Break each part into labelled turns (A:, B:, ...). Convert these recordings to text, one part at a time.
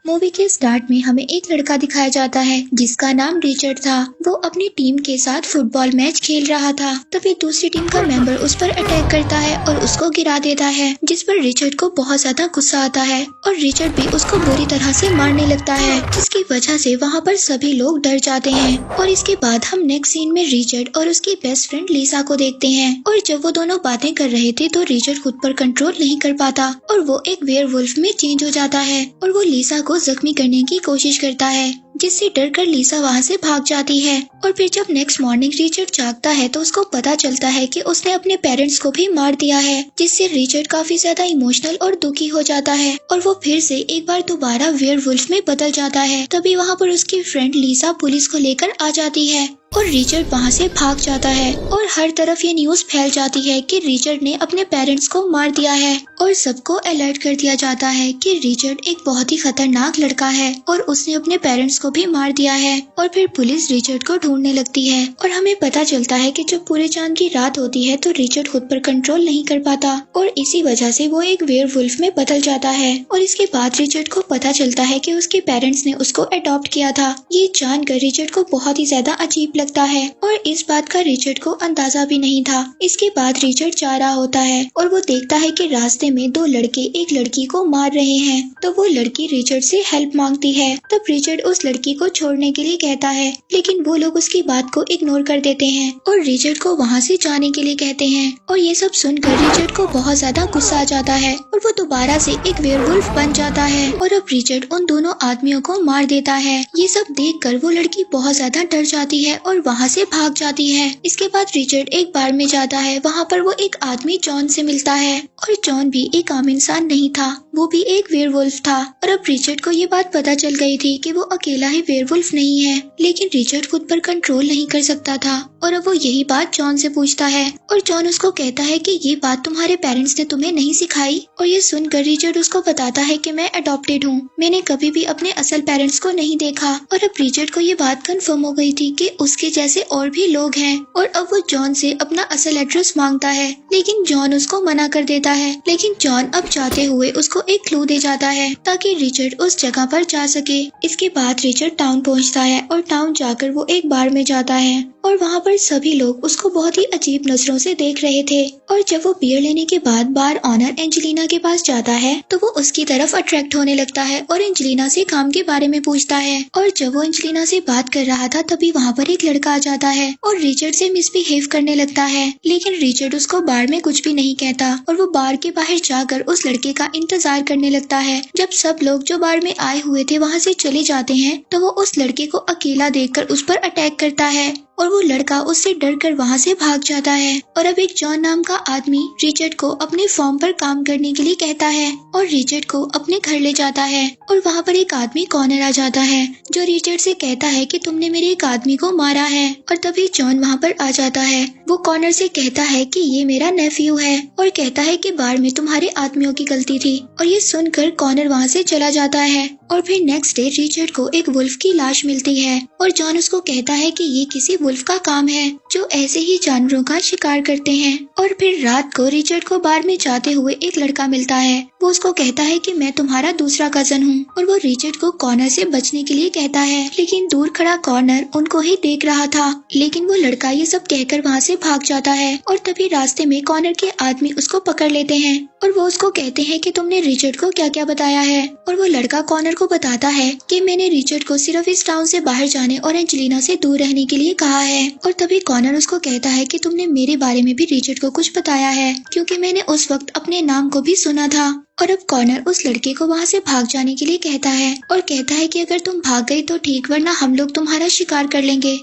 A: Movie के start में हमें एक लड़का दिखाया जाता है जिसका नाम रिचर्ड था। वो अपनी टीम के साथ फुटबॉल मैच खेल रहा था। तभी दूसरी टीम का मेंबर उस पर अटैक करता है और उसको गिरा देता है, जिस पर रिचर्ड को बहुत ज्यादा गुस्सा आता है और रिचर्ड भी उसको बुरी तरह से मारने लगता है, जिसकी वजह से वहाँ पर सभी लोग डर जाते हैं। और इसके बाद हम नेक्स्ट सीन में रिचर्ड और उसकी बेस्ट फ्रेंड लिसा को देखते हैं। और जब वो दोनों बातें कर रहे थे तो रिचर्ड खुद पर कंट्रोल नहीं कर पाता और वो एक वेयरवुल्फ में चेंज हो जाता है और वो लिसा को जख्मी करने की कोशिश करता है, जिससे डरकर लिसा वहाँ से भाग जाती है। और फिर जब नेक्स्ट मॉर्निंग रिचर्ड जागता है तो उसको पता चलता है कि उसने अपने पेरेंट्स को भी मार दिया है, जिससे रिचर्ड काफी ज्यादा इमोशनल और दुखी हो जाता है और वो फिर से एक बार दोबारा वेयरवुल्फ में बदल जाता है। तभी वहाँ पर उसकी फ्रेंड लिसा पुलिस को लेकर आ जाती है और रिचर्ड वहाँ से भाग जाता है और हर तरफ ये न्यूज फैल जाती है कि रिचर्ड ने अपने पेरेंट्स को मार दिया है और सबको अलर्ट कर दिया जाता है कि रिचर्ड एक बहुत ही खतरनाक लड़का है और उसने अपने पेरेंट्स को भी मार दिया है। और फिर पुलिस रिचर्ड को ढूंढने लगती है और हमें पता चलता है कि जब पूरे चांद की रात होती है तो रिचर्ड खुद पर कंट्रोल नहीं कर पाता और इसी वजह से वो एक वेयरवुल्फ में बदल जाता है। और इसके बाद रिचर्ड को पता चलता है कि उसके पेरेंट्स ने उसको अडॉप्ट किया था। ये जानकर रिचर्ड को बहुत ही ज्यादा अजीब लगता है और इस बात का रिचर्ड को अंदाजा भी नहीं था। इसके बाद रिचर्ड जा रहा होता है और वो देखता है कि रास्ते में दो लड़के एक लड़की को मार रहे हैं, तो वो लड़की रिचर्ड से हेल्प मांगती है। तब रिचर्ड उस लड़की को छोड़ने के लिए कहता है, लेकिन वो लोग उसकी बात को इग्नोर कर देते हैं और रिचर्ड को वहाँ से जाने के लिए कहते हैं। और ये सब सुनकर रिचर्ड को बहुत ज्यादा गुस्सा आ जाता है और वो दोबारा से एक वेयरवुल्फ बन जाता है और अब रिचर्ड उन दोनों आदमियों को मार देता है। ये सब देखकर वो लड़की बहुत ज्यादा डर जाती है और वहाँ से भाग जाती है। इसके बाद रिचर्ड एक बार में जाता है, वहाँ पर वो एक आदमी जॉन से मिलता है और जॉन भी एक आम इंसान नहीं था, वो भी एक वेयरवुल्फ था। और अब रिचर्ड को ये बात पता चल गई थी कि वो अकेला ही वेयरवुल्फ नहीं है, लेकिन रिचर्ड खुद पर कंट्रोल नहीं कर सकता था और अब वो यही बात जॉन से पूछता है और जॉन उसको कहता है कि ये बात तुम्हारे पेरेंट्स ने तुम्हें नहीं सिखाई। और ये सुनकर रिचर्ड उसको बताता है कि मैं अडॉप्टेड हूँ, मैंने कभी भी अपने असल पेरेंट्स को नहीं देखा। और अब रिचर्ड को ये बात कंफर्म हो गई थी कि उसके जैसे और भी लोग हैं और अब वो जॉन से अपना असल एड्रेस मांगता है, लेकिन जॉन उसको मना कर देता है। लेकिन जॉन अब जाते हुए उसको एक क्लू दे जाता है ताकि रिचर्ड उस जगह पर जा सके। इसके बाद रिचर्ड टाउन पहुंचता है और टाउन जाकर वो एक बार में जाता है और वहाँ पर सभी लोग उसको बहुत ही अजीब नजरों से देख रहे थे। और जब वो बियर लेने के बाद बार ऑनर एंजेलिना के पास जाता है तो वो उसकी तरफ अट्रैक्ट होने लगता है और एंजेलिना से काम के बारे में पूछता है। और जब वो एंजेलिना से बात कर रहा था तभी वहाँ पर एक लड़का आ जाता है और रिचर्ड से मिसबिहेव करने लगता है, लेकिन रिचर्ड उसको बार में कुछ भी नहीं कहता और वो बार के बाहर जाकर उस लड़के का इंतजार करने लगता है। जब सब लोग जो बार में आए हुए थे वहाँ से चले जाते हैं तो वो उस लड़के को अकेला देखकर उस पर अटैक करता है और वो लड़का उससे डरकर वहाँ से भाग जाता है। और अब एक जॉन नाम का आदमी रिचर्ड को अपने फॉर्म पर काम करने के लिए कहता है और रिचर्ड को अपने घर ले जाता है। और वहाँ पर एक आदमी कॉर्नर आ जाता है जो रिचर्ड से कहता है कि तुमने मेरे एक आदमी को मारा है। और तभी जॉन वहाँ पर आ जाता है, वो कॉर्नर से कहता है कि ये मेरा नेफ्यू है और कहता है कि बार में तुम्हारे आदमियों की गलती थी। और ये सुनकर कॉर्नर वहाँ से चला जाता है। और फिर नेक्स्ट डे रिचर्ड को एक वुल्फ की लाश मिलती है और जॉन उसको कहता है कि ये किसी वुल्फ का काम है जो ऐसे ही जानवरों का शिकार करते हैं। और फिर रात को रिचर्ड को बार में जाते हुए एक लड़का मिलता है, वो उसको कहता है कि मैं तुम्हारा दूसरा कजन हूँ और वो रिचर्ड को कॉर्नर से बचने के लिए कहता है, लेकिन दूर खड़ा कॉर्नर उनको ही देख रहा था। लेकिन वो लड़का ये सब कहकर वहाँ से भाग जाता है और तभी रास्ते में कॉर्नर के आदमी उसको पकड़ लेते हैं और वो उसको कहते हैं कि तुमने रिचर्ड को क्या क्या बताया है। और वो लड़का कॉर्नर को बताता है कि मैंने रिचर्ड को सिर्फ इस टाउन से बाहर जाने और एंजेलिना से दूर रहने के लिए कहा है। और तभी कॉर्नर उसको कहता है कि तुमने मेरे बारे में भी रिचर्ड को कुछ बताया है, क्योंकि मैंने उस वक्त अपने नाम को भी सुना था। और अब कॉर्नर उस लड़के को वहाँ से भाग जाने के लिए कहता है और कहता है कि अगर तुम भाग गई तो ठीक, वरना हम लोग तुम्हारा शिकार कर लेंगे।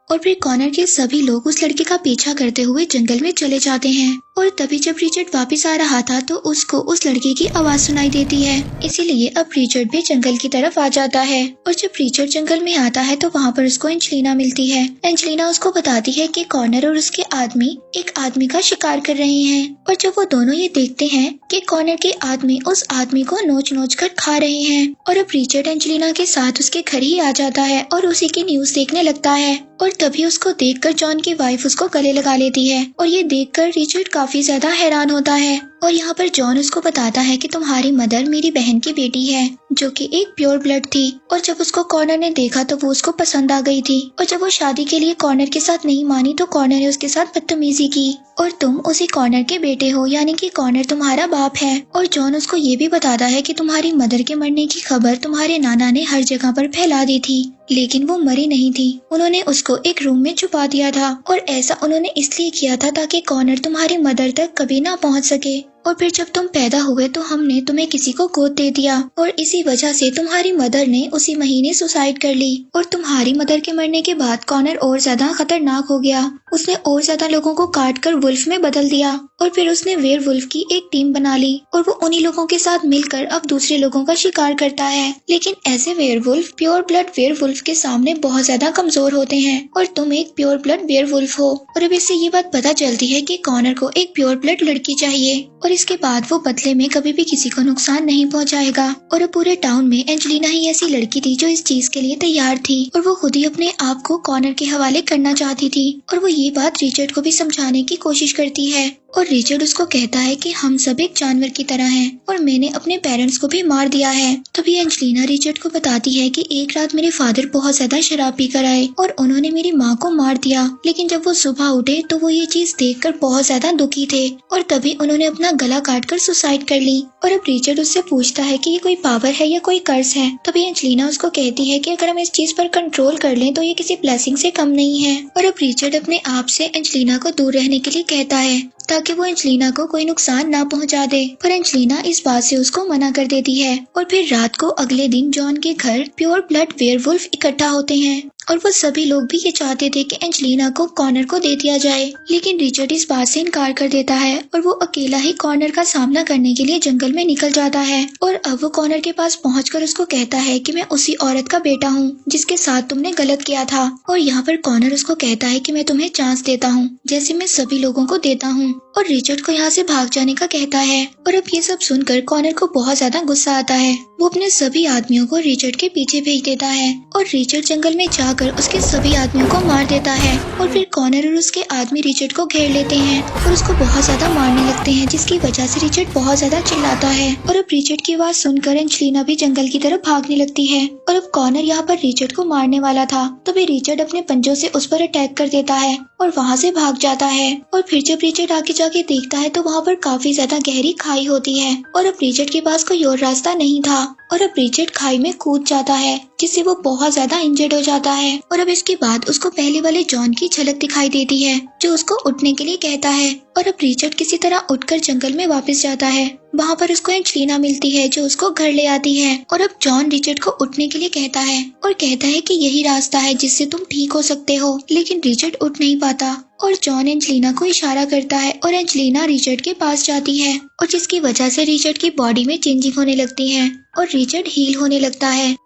A: और फिर कॉर्नर के सभी लोग उस लड़के का पीछा करते हुए जंगल में चले जाते हैं। और तभी जब रिचर्ड वापस आ रहा था तो उसको उस लड़के की आवाज सुनाई देती है, इसीलिए अब रिचर्ड भी जंगल की तरफ आ जाता है। और जब रिचर्ड जंगल में आता है तो वहाँ पर उसको एंजेलिना मिलती है। एंजेलिना उसको बताती है कि कॉर्नर और उसके आदमी एक आदमी का शिकार कर रहे हैं। और जब वो दोनों ये देखते हैं कि कॉर्नर के आदमी उस आदमी को नोच नोच कर खा रहे हैं। और अब रिचर्ड एंजेलिना के साथ उसके घर ही आ जाता है और उसी की न्यूज देखने लगता है। और तभी उसको देखकर जॉन की वाइफ उसको गले लगा लेती है और ये देखकर रिचर्ड काफी काफी ज्यादा हैरान होता है। और यहाँ पर जॉन उसको बताता है कि तुम्हारी मदर मेरी बहन की बेटी है, जो कि एक प्योर ब्लड थी। और जब उसको कॉर्नर ने देखा तो वो उसको पसंद आ गई थी। और जब वो शादी के लिए कॉर्नर के साथ नहीं मानी तो कॉर्नर ने उसके साथ बदतमीजी की। और तुम उसी कॉर्नर के बेटे हो, यानी कि कॉर्नर तुम्हारा बाप है। और जॉन उसको ये भी बताता है कि तुम्हारी मदर के मरने की खबर तुम्हारे नाना ने हर जगह पर फैला दी थी, लेकिन वो मरी नहीं थी। उन्होंने उसको एक रूम में छुपा दिया था। और ऐसा उन्होंने इसलिए किया था ताकि कॉर्नर तुम्हारी मदर तक कभी ना पहुंच सके। और फिर जब तुम पैदा हुए तो हमने तुम्हें किसी को गोद दे दिया, और इसी वजह से तुम्हारी मदर ने उसी महीने सुसाइड कर ली। और तुम्हारी मदर के मरने के बाद कॉर्नर और ज्यादा खतरनाक हो गया। उसने और ज्यादा लोगों को काट कर वुल्फ में बदल दिया। और फिर उसने वेयरवुल्फ की एक टीम बना ली और वो उन्हीं लोगों के साथ मिलकर अब दूसरे लोगों का शिकार करता है। लेकिन ऐसे वेयरवुल्फ प्योर ब्लड वेयरवुल्फ के सामने बहुत ज्यादा कमजोर होते हैं, और तुम एक प्योर ब्लड वेयरवुल्फ हो। और अब इससे ये बात पता चलती है कि कॉर्नर को एक प्योर ब्लड लड़की चाहिए, और इसके बाद वो बदले में कभी भी किसी को नुकसान नहीं पहुंचाएगा। और अब पूरे टाउन में एंजेलिना ही ऐसी लड़की थी जो इस चीज के लिए तैयार थी, और वो खुद ही अपने आप को कॉर्नर के हवाले करना चाहती थी। और वो ये बात रिचर्ड को भी समझाने की कोशिश करती है, और रिचर्ड उसको कहता है कि हम सब एक जानवर की तरह हैं, और मैंने अपने पेरेंट्स को भी मार दिया है। तभी एंजेलिना रिचर्ड को बताती है कि एक रात मेरे फादर बहुत ज्यादा शराब पी कर आए और उन्होंने मेरी माँ को मार दिया। लेकिन जब वो सुबह उठे तो वो ये चीज देखकर बहुत ज्यादा दुखी थे, और तभी उन्होंने अपना गला काटकर सुसाइड कर ली। और अब रिचर्ड उससे पूछता है कि ये कोई पावर है या कोई कर्ज है। तभी एंजेलिना उसको कहती है कि अगर हम इस चीज पर कंट्रोल कर लें तो ये किसी ब्लेसिंग से कम नहीं है। और अब रिचर्ड अपने आप से एंजेलिना को दूर रहने के लिए कहता है ताकि वो एंजेलिना को कोई नुकसान ना पहुंचा दे, पर एंजेलिना इस बात से उसको मना कर देती है। और फिर रात को अगले दिन जॉन के घर प्योर ब्लड वेयरवुल्फ इकट्ठा होते हैं, और वो सभी लोग भी ये चाहते थे कि एंजेलिना को कॉर्नर को दे दिया जाए। लेकिन रिचर्ड इस बात से इनकार कर देता है, और वो अकेला ही कॉर्नर का सामना करने के लिए जंगल में निकल जाता है। और अब वो कॉर्नर के पास पहुंचकर उसको कहता है कि मैं उसी औरत का बेटा हूँ जिसके साथ तुमने गलत किया था। और यहाँ पर कॉर्नर उसको कहता है कि मैं तुम्हें चांस देता हूँ जैसे मैं सभी लोगों को देता हूँ, और रिचर्ड को यहाँ से भाग जाने का कहता है। और अब ये सब सुनकर कॉर्नर को बहुत ज्यादा गुस्सा आता है। वो अपने सभी आदमियों को रिचर्ड के पीछे भेज देता है, और रिचर्ड जंगल में जाकर उसके सभी आदमियों को मार देता है। और फिर कॉर्नर और उसके आदमी रिचर्ड को घेर लेते हैं और उसको बहुत ज्यादा मारने लगते हैं, जिसकी वजह से रिचर्ड बहुत ज्यादा चिल्लाता है। और अब रिचर्ड की आवाज सुनकर एंजेलिना भी जंगल की तरफ भागने लगती है। और अब कॉर्नर यहाँ पर रिचर्ड को मारने वाला था, तभी रिचर्ड अपने पंजों से उस पर अटैक कर देता है और वहाँ से भाग जाता है। और फिर जब रिचर्ड आगे जाके देखता है तो वहाँ पर काफी ज्यादा गहरी खाई होती है, और अब रिचर्ड के पास कोई और रास्ता नहीं था। और अब रिचर्ड खाई में कूद जाता है, जिससे वो बहुत ज्यादा इंजर्ड हो जाता है। और अब इसके बाद उसको पहले वाले जॉन की झलक दिखाई देती है, जो उसको उठने के लिए कहता है। और अब रिचर्ड किसी तरह उठकर जंगल में वापस जाता है। वहाँ पर उसको एंजेलिना मिलती है, जो उसको घर ले आती है। और अब जॉन रिचर्ड को उठने के लिए कहता है, और कहता है कि यही रास्ता है जिससे तुम ठीक हो सकते हो। लेकिन रिचर्ड उठ नहीं पाता, और जॉन एंजेलिना को इशारा करता है, और एंजेलिना रिचर्ड के पास जाती है, और जिसकी वजह से रिचर्ड की बॉडी में चेंजिंग होने लगती है, और रिचर्ड हील होने लगता है।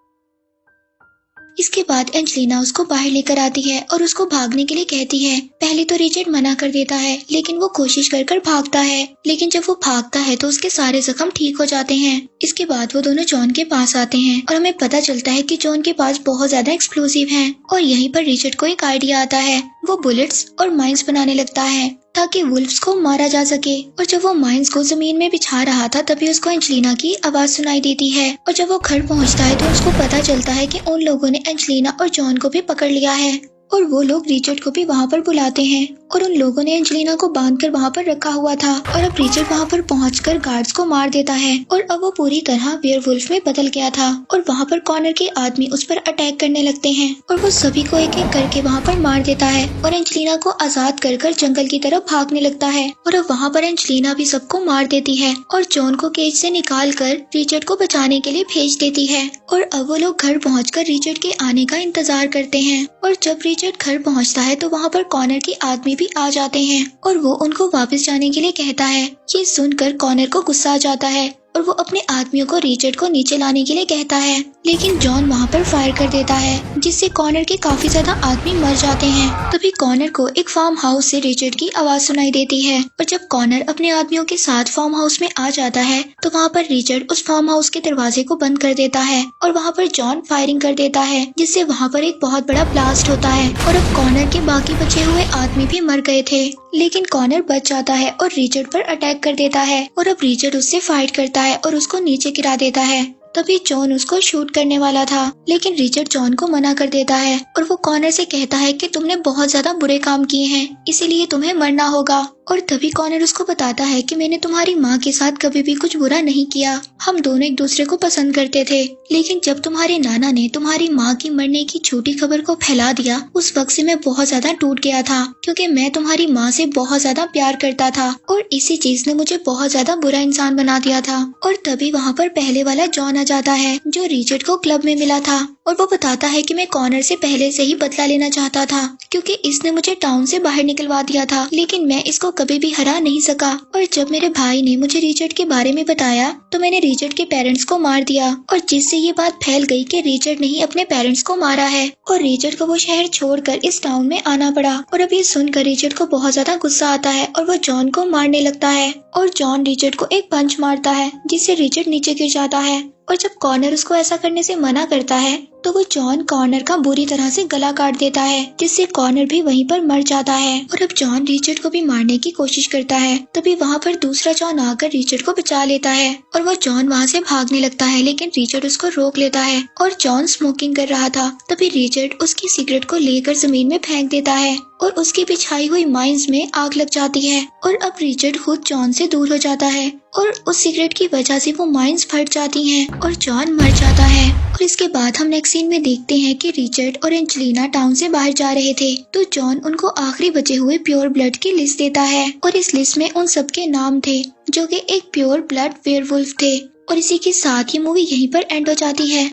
A: इसके बाद एंजेलिना उसको बाहर लेकर आती है और उसको भागने के लिए कहती है। पहले तो रिचर्ड मना कर देता है, लेकिन वो कोशिश कर कर भागता है। लेकिन जब वो भागता है तो उसके सारे जख्म ठीक हो जाते हैं। इसके बाद वो दोनों जॉन के पास आते हैं, और हमें पता चलता है कि जॉन के पास बहुत ज्यादा एक्सप्लोसिव हैं। और यहीं पर रिचर्ड को एक आइडिया आता है। वो बुलेट्स और माइंस बनाने लगता है ताकि वुल्फ्स को मारा जा सके। और जब वो माइंस को जमीन में बिछा रहा था तभी उसको एंजेलिना की आवाज सुनाई देती है। और जब वो घर पहुंचता है तो उसको पता चलता है कि उन लोगों ने एंजेलिना और जॉन को भी पकड़ लिया है, और वो लोग रिचर्ड को भी वहाँ पर बुलाते हैं। और उन लोगों ने एंजेलिना को बांधकर वहाँ पर रखा हुआ था। और अब रिचर्ड वहाँ पर पहुंचकर गार्ड्स को मार देता है, और अब वो पूरी तरह वेयरवुल्फ में बदल गया था। और वहाँ पर कॉर्नर के आदमी उस पर अटैक करने लगते हैं, और वो सभी को एक एक करके वहाँ पर मार देता है, और एंजेलिना को आजाद कर कर जंगल की तरफ भागने लगता है। और अब वहाँ पर एंजेलिना भी सबको मार देती है, और जॉन को केज से निकाल कर रिचर्ड को बचाने के लिए भेज देती है। और अब वो लोग घर पहुँचकर रिचर्ड के आने का इंतजार करते हैं। और जब रिचर्ड घर पहुँचता है तो वहाँ पर कॉर्नर के आदमी भी आ जाते हैं, और वो उनको वापस जाने के लिए कहता है। ये सुनकर कॉर्नर को गुस्सा आ जाता है, और वो अपने आदमियों को रिचर्ड को नीचे लाने के लिए कहता है। लेकिन जॉन वहाँ पर फायर कर देता है, जिससे कॉर्नर के काफी ज्यादा आदमी मर जाते हैं। तभी कॉर्नर को एक फार्म हाउस से रिचर्ड की आवाज सुनाई देती है, और जब कॉर्नर अपने आदमियों के साथ फार्म हाउस में आ जाता है तो वहाँ पर रिचर्ड उस फार्म हाउस के दरवाजे को बंद कर देता है, और वहाँ पर जॉन फायरिंग कर देता है, जिससे वहाँ पर एक बहुत बड़ा ब्लास्ट होता है। और अब कॉर्नर के बाकी बचे हुए आदमी भी मर गए थे, लेकिन कॉनर बच जाता है और रिचर्ड पर अटैक कर देता है और अब रिचर्ड उससे फाइट करता है और उसको नीचे गिरा देता है। तभी जॉन उसको शूट करने वाला था, लेकिन रिचर्ड जॉन को मना कर देता है और वो कॉनर से कहता है कि तुमने बहुत ज्यादा बुरे काम किए हैं, इसीलिए तुम्हें मरना होगा। और तभी कॉनर उसको बताता है कि मैंने तुम्हारी माँ के साथ कभी भी कुछ बुरा नहीं किया, हम दोनों एक दूसरे को पसंद करते थे, लेकिन जब तुम्हारे नाना ने तुम्हारी माँ की मरने की झूठी खबर को फैला दिया, उस वक्त से मैं बहुत ज्यादा टूट गया था, क्योंकि मैं तुम्हारी माँ से बहुत ज्यादा प्यार करता था और इसी चीज ने मुझे बहुत ज्यादा बुरा इंसान बना दिया था। और तभी वहाँ पर पहले वाला जॉन आ जाता है जो रिचर्ड को क्लब में मिला था और वो बताता है कि मैं कॉनर से पहले से ही बदला लेना चाहता था, क्योंकि इसने मुझे टाउन से बाहर निकलवा दिया था, लेकिन मैं इसको कभी भी हरा नहीं सका। और जब मेरे भाई ने मुझे रिचर्ड के बारे में बताया तो मैंने रिचर्ड के पेरेंट्स को मार दिया, और जिससे ये बात फैल गई कि रिचर्ड ने ही अपने पेरेंट्स को मारा है और रिचर्ड को वो शहर छोड़कर इस टाउन में आना पड़ा। और अब ये सुनकर रिचर्ड को बहुत ज्यादा गुस्सा आता है और वो जॉन को मारने लगता है और जॉन रिचर्ड को एक पंच मारता है जिससे रिचर्ड नीचे गिर जाता है। और जब कॉर्नर उसको ऐसा करने से मना करता है तो वो जॉन कॉर्नर का बुरी तरह से गला काट देता है, जिससे कॉर्नर भी वहीं पर मर जाता है। और अब जॉन रिचर्ड को भी मारने की कोशिश करता है, तभी वहाँ पर दूसरा जॉन आकर रिचर्ड को बचा लेता है और वो जॉन वहाँ से भागने लगता है, लेकिन रिचर्ड उसको रोक लेता है। और जॉन स्मोकिंग कर रहा था, तभी रिचर्ड उसकी सिगरेट को लेकर जमीन में फेंक देता है और उसकी बिछाई हुई माइंस में आग लग जाती है। और अब रिचर्ड खुद जॉन से दूर हो जाता है और उस सिगरेट की वजह से वो माइंस फट जाती हैं और जॉन मर जाता है। और इसके बाद हम नेक्स्ट सीन में देखते हैं कि रिचर्ड और एंजेलिना टाउन से बाहर जा रहे थे, तो जॉन उनको आखिरी बचे हुए प्योर ब्लड की लिस्ट देता है और इस लिस्ट में उन सबके नाम थे जो कि एक प्योर ब्लड वेयरवुल्फ थे। और इसी के साथ ये मूवी यहीं पर एंड हो जाती है।